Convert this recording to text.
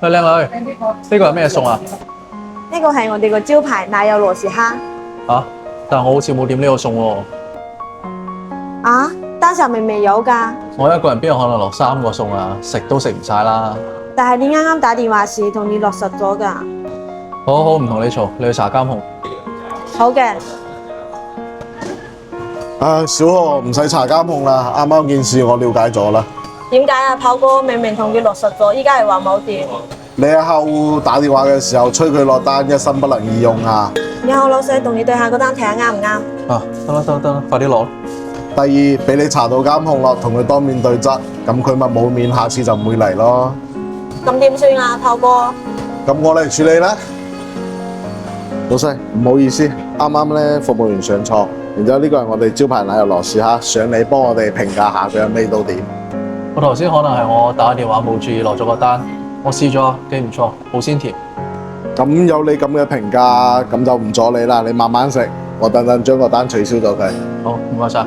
喂，靚女，呢個係咩餸啊？呢個係我哋個招牌奶油螺絲蝦。嚇！但係我好似冇點呢個餸喎。啊，單上面未有㗎。我一個人邊有可能落3個餸啊？食都食唔晒啦。但係你啱啱打電話時同你落實咗㗎。好好，唔同你嘈，你去查監控。好嘅。小何唔使查監控啦，啱啱件事我了解咗啦。點解啊？炮哥明明同佢落實咗，依家係話冇掂。你喺客戶打電話嘅時候催佢落單，一心不能二用啊！然後老細同你對下嗰單睇下啱唔啱？啊，得啦，快啲攞。第二，俾你查到監控咯，同佢當面對質，咁佢咪冇面，下次就唔會嚟咯。咁點算啊，炮哥？咁我嚟處理啦。老細，唔好意思，啱啱咧服務員上錯，然之後呢個係我哋招牌奶油螺絲蝦，想你幫我哋評價下佢嘅味道點。我頭先可能係我打電話冇注意落咗個單，我試咗，幾唔錯，好鮮甜。咁有你咁嘅評價，咁就唔阻你啦，你慢慢食，我等陣將個單取消咗佢。好，唔該晒。